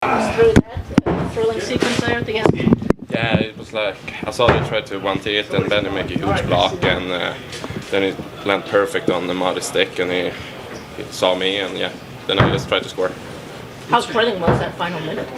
Through that thrilling sequence there at the end. Yeah, it was like I saw they try to one-tee it and then he make a huge block and then it landed perfect on the muddy stick and he saw me and yeah, then I just tried to score. How thrilling was that final minute?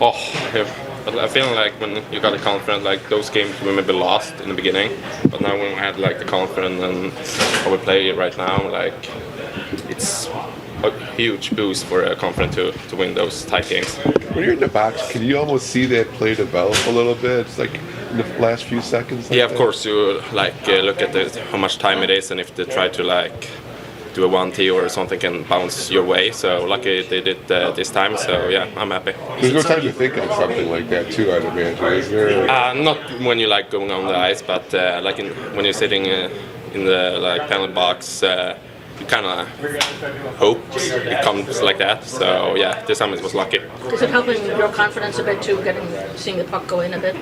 Oh, yeah. But I feel like when you got the confidence, like those games we maybe lost in the beginning, but now when we had like the confidence and how we play right now, like it's a huge boost for a confidence to win those tight games. When you're in the box, can you almost see that play develop a little bit? It's like in the last few seconds. Like yeah, of course you like look at how much time it is, and if they try to like do a 1-tee or something can bounce your way. So lucky they did this time. So yeah, I'm happy. There's no time to think of something like that too, I'd imagine. Is there? Not when you like going on the ice, but like when you're sitting in the like penalty box. You kind of hope it comes like that. So yeah, this time it was lucky. Is it helping your confidence a bit too, seeing the puck go in a bit?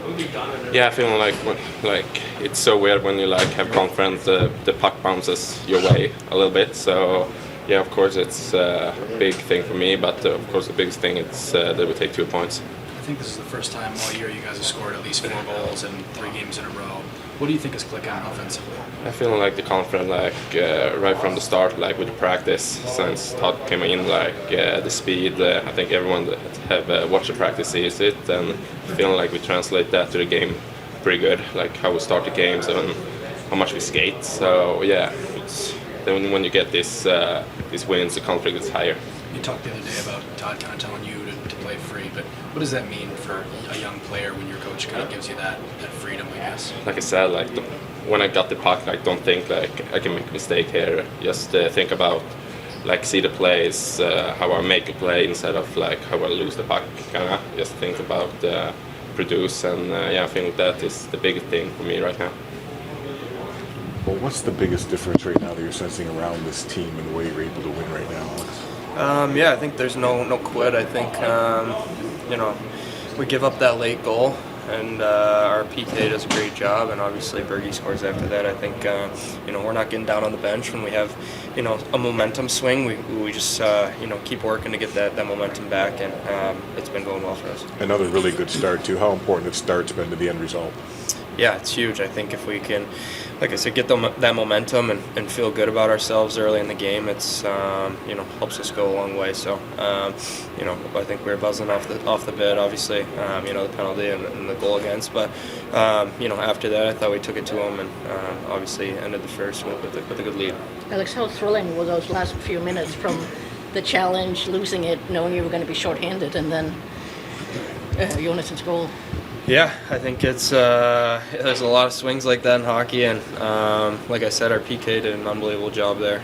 Yeah, I feel like it's so weird when you like have confidence. The puck bounces your way a little bit. So yeah, of course it's a big thing for me. But of course the biggest thing is that we take 2 points. I think this is the first time all year you guys have scored at least 4 goals in 3 games in a row. What do you think is clicking offensively? I feel like the confidence, like right from the start, like with the practice, since Todd came in, like the speed. I think everyone that have watched the practice sees it, and feeling like we translate that to the game pretty good. Like how we start the games and how much we skate. So yeah, then when you get these wins, the confidence is higher. You talked the other day about Todd kind of telling you to play free, but what does that mean for a young player when your coach kind of gives you that freedom, I guess? Like I said, like when I got the puck, like don't think like I can make a mistake here. Just think about like see the plays, how I make a play instead of like how I lose the puck. Kinda just think about produce and yeah, I think that is the biggest thing for me right now. Well, what's the biggest difference right now that you're sensing around this team and the way you're able to win right now, Alex? Yeah, I think there's no quit. I think we give up that late goal, and our PK does a great job, and obviously Bergie scores after that. I think we're not getting down on the bench when we have a momentum swing. We just keep working to get that momentum back, and it's been going well for us. Another really good start too. How important the start's been to the end result? Yeah, it's huge. I think if we can, like I said, get that momentum and feel good about ourselves early in the game, it's helps us go a long way. So I think we were buzzing off the bit. Obviously, the penalty and the goal against, but after that, I thought we took it to them and obviously ended the first with a good lead. Alex, how thrilling were those last few minutes from the challenge, losing it, knowing you were going to be shorthanded, and then Jonatan's goal? Yeah, I think it's there's a lot of swings like that in hockey, and like I said, our PK did an unbelievable job there.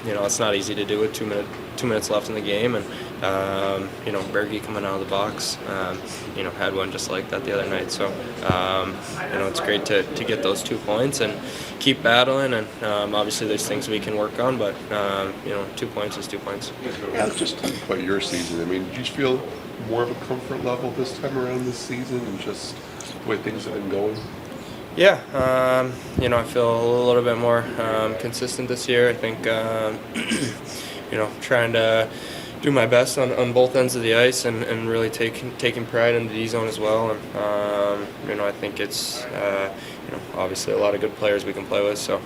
It's not easy to do with 2 minutes left in the game, and Bergie coming out of the box, had one just like that the other night. So it's great to get those 2 points and keep battling, and obviously there's things we can work on, but 2 points is 2 points. Just talk about your season. I mean, did you feel more of a comfort level this time around this season and just the way things have been going? Yeah, I feel a little bit more consistent this year. I think, trying to do my best on both ends of the ice and really taking pride in the D zone as well. And I think it's obviously a lot of good players we can play with. So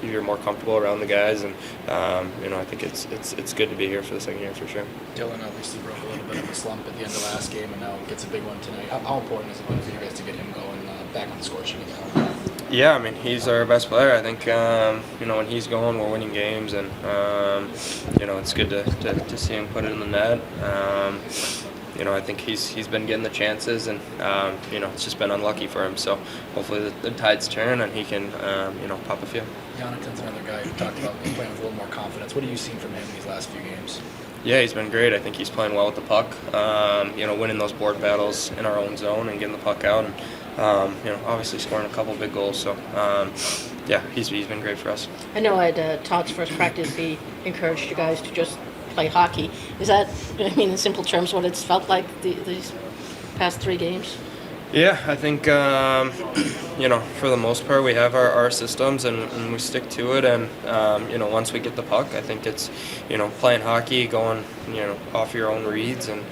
you're more comfortable around the guys, and I think it's good to be here for the second year for sure. Dylan obviously broke a little bit of a slump at the end of last game, and now gets a big one tonight. How important is it for you guys to get him going back on the score sheet again? Yeah, I mean, he's our best player. I think when he's going, we're winning games, and it's good to see him put it in the net. I think he's been getting the chances, and it's just been unlucky for him. So hopefully the tides turn and he can pop a few. Jonatan's another guy who talked about playing with a little more confidence. What have you seen from him in these last few games? Yeah, he's been great. I think he's playing well with the puck. Winning those board battles in our own zone and getting the puck out, and obviously scoring a couple big goals. So he's been great for us. I know at Todd's first practice, he encouraged you guys to just play hockey. Is that, in simple terms, what it's felt like these past 3 games? Yeah, I think for the most part we have our systems and we stick to it. And once we get the puck, I think it's playing hockey, going off your own reads, and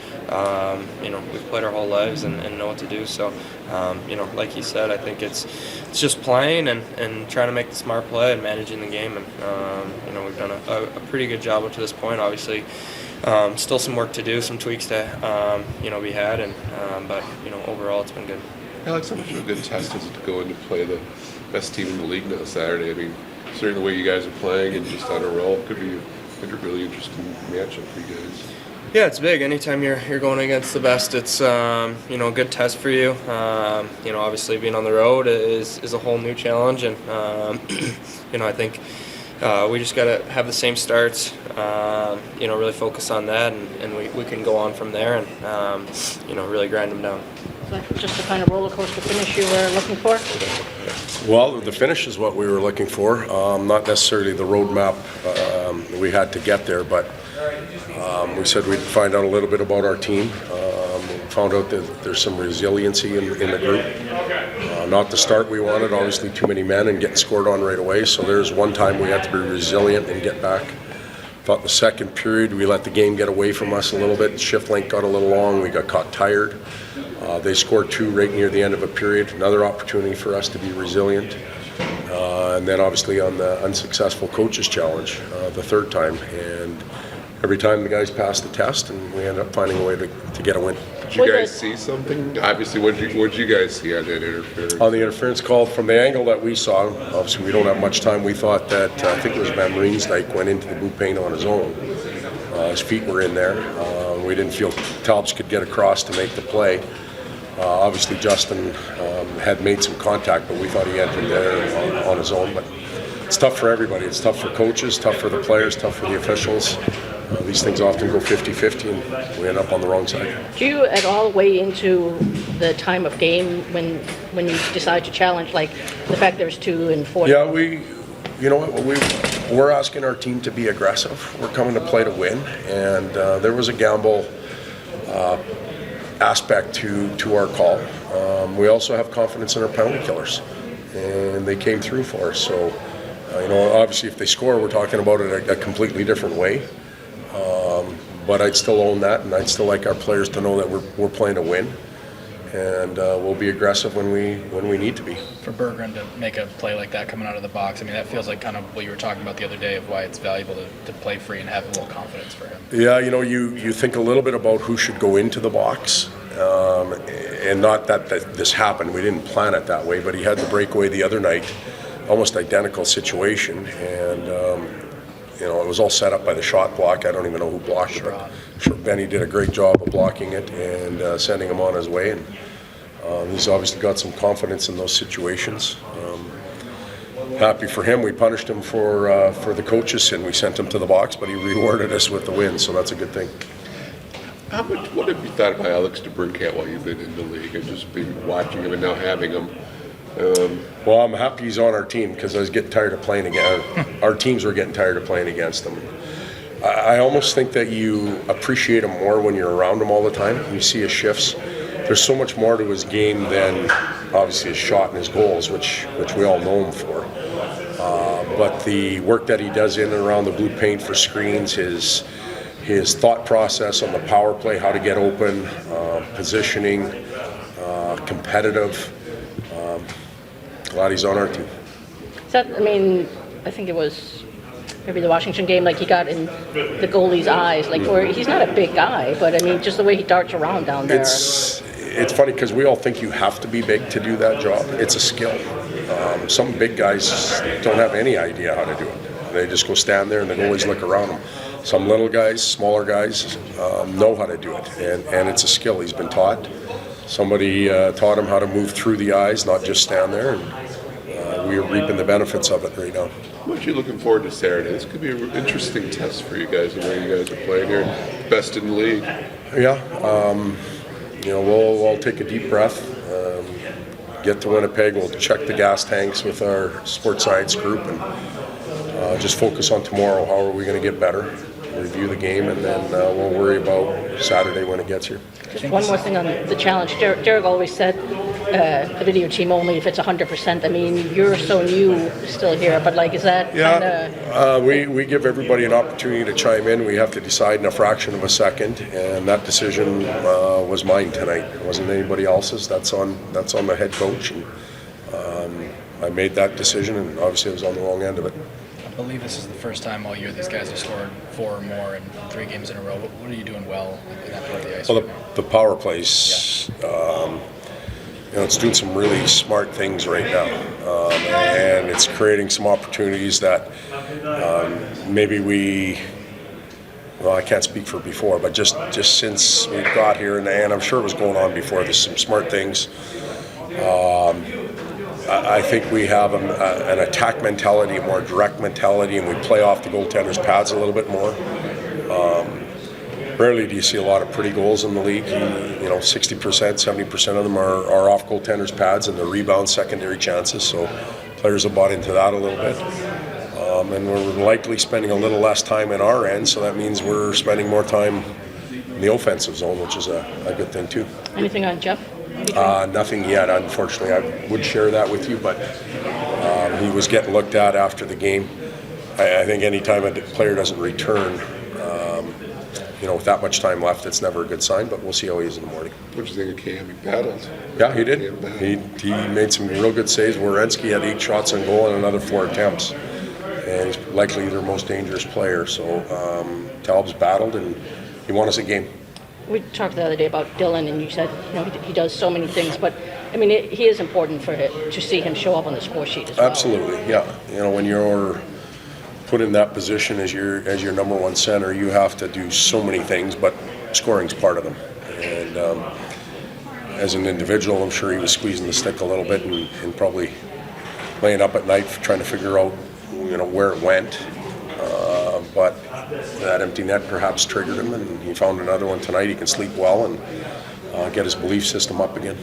we've played our whole lives and know what to do. So like you said, I think it's just playing and trying to make the smart play and managing the game. And we've done a pretty good job up to this point. Obviously. Still some work to do, some tweaks to be had, but overall it's been good. Alex, how much of a good test is it to go in to play the best team in the league now Saturday? I mean, considering the way you guys are playing and just on a roll, could be a really interesting matchup for you guys. Yeah, it's big. Anytime you're going against the best, it's a good test for you. Obviously being on the road is a whole new challenge, and I think. We just got to have the same starts, really focus on that, and we can go on from there and, really grind them down. Is that just the kind of roller coaster finish you were looking for? Well, the finish is what we were looking for, not necessarily the roadmap we had to get there, but we said we'd find out a little bit about our team. We found out that there's some resiliency in the group. Not the start we wanted, obviously too many men and getting scored on right away, so there's one time we had to be resilient and get back. Thought the second period we let the game get away from us a little bit. Shift length got a little long, we got caught tired. They scored 2 right near the end of a period, another opportunity for us to be resilient. And then obviously on the unsuccessful coaches challenge, the third time. And every time the guys passed the test, and we ended up finding a way to get a win. Did you guys see something? Obviously, what did you guys see on that interference? On the interference call, from the angle that we saw, obviously we don't have much time, we thought that, I think it was Van Riensdijk went into the blue paint on his own. His feet were in there. We didn't feel Talbot could get across to make the play. Obviously Justin had made some contact, but we thought he entered there on his own. But it's tough for everybody. It's tough for coaches, tough for the players, tough for the officials. These things often go 50-50, and we end up on the wrong side. Do you at all weigh into the time of game when you decide to challenge, like the fact there's 2 and 4? Yeah, we're asking our team to be aggressive. We're coming to play to win, and there was a gamble aspect to our call. We also have confidence in our penalty killers, and they came through for us. So, obviously if they score, we're talking about it a completely different way. But I'd still own that, and I'd still like our players to know that we're playing to win, and we'll be aggressive when we need to be. For Berggren to make a play like that coming out of the box, I mean, that feels like kind of what you were talking about the other day of why it's valuable to play free and have a little confidence for him. Yeah, you think a little bit about who should go into the box, and not that this happened. We didn't plan it that way, but he had the breakaway the other night, almost identical situation, and it was all set up by the shot block. I don't even know who blocked it, but sure, Benny did a great job of blocking it and sending him on his way. And he's obviously got some confidence in those situations. Happy for him. We punished him for the coaches, and we sent him to the box, but he rewarded us with the win, so that's a good thing. What have you thought about Alex DeBrincat while you've been in the league and just been watching him and now having him? Well, I'm happy he's on our team because I was getting tired of playing against. Our teams were getting tired of playing against him. I almost think that you appreciate him more when you're around him all the time. You see his shifts. There's so much more to his game than obviously his shot and his goals, which we all know him for. But the work that he does in and around the blue paint for screens, his thought process on the power play, how to get open, positioning, competitive. Glad he's on our team. I think it was maybe the Washington game, like he got in the goalie's eyes, where he's not a big guy, but just the way he darts around down there. It's funny because we all think you have to be big to do that job. It's a skill. Some big guys don't have any idea how to do it. They just go stand there and the goalies look around them. Some little guys, smaller guys, know how to do it, and it's a skill. He's been taught. Somebody taught him how to move through the eyes, not just stand there, and we're reaping the benefits of it right now. What are you looking forward to Saturday? This could be an interesting test for you guys, the way you guys are playing here. Best in the league. Yeah, we'll all take a deep breath, get to Winnipeg, we'll check the gas tanks with our sports science group, and just focus on tomorrow. How are we going to get better? review the game, and then we'll worry about Saturday when it gets here. Just one more thing on the challenge. Derek always said the video team only if it's 100%. I mean, you're so new still here, but like, is that kind of... We give everybody an opportunity to chime in. We have to decide in a fraction of a second, and that decision was mine tonight. It wasn't anybody else's. That's on the head coach, and I made that decision, and obviously I was on the wrong end of it. I believe this is the first time all year these guys have scored 4 or more in 3 games in a row. What are you doing well in that part of the ice? Well, the power plays, it's doing some really smart things right now, and it's creating some opportunities that maybe I can't speak for before, but just since we got here, and I'm sure it was going on before, there's some smart things. I think we have an attack mentality, a more direct mentality, and we play off the goaltender's pads a little bit more. Rarely do you see a lot of pretty goals in the league. 60%, 70% of them are off goaltender's pads, and the rebound secondary chances. So players have bought into that a little bit. And we're likely spending a little less time in our end, so that means we're spending more time in the offensive zone, which is a good thing too. Anything on Jeff? Nothing yet, unfortunately. I would share that with you, but he was getting looked at after the game. I think any time a player doesn't return, with that much time left, it's never a good sign, but we'll see how he is in the morning. What do you think of Cam? He battled. Yeah, he did. He made some real good saves. Werenski had 8 shots on goal and another 4 attempts. And he's likely their most dangerous player. So Talb's battled, and he won us a game. We talked the other day about Dylan, and you said he does so many things, but I mean he is important for it to see him show up on the score sheet as well. Absolutely, yeah. When you're put in that position as your number one center, you have to do so many things, but scoring's part of them. And as an individual, I'm sure he was squeezing the stick a little bit and probably laying up at night trying to figure out where it went. But that empty net perhaps triggered him, and he found another one tonight. He can sleep well and get his belief system up again.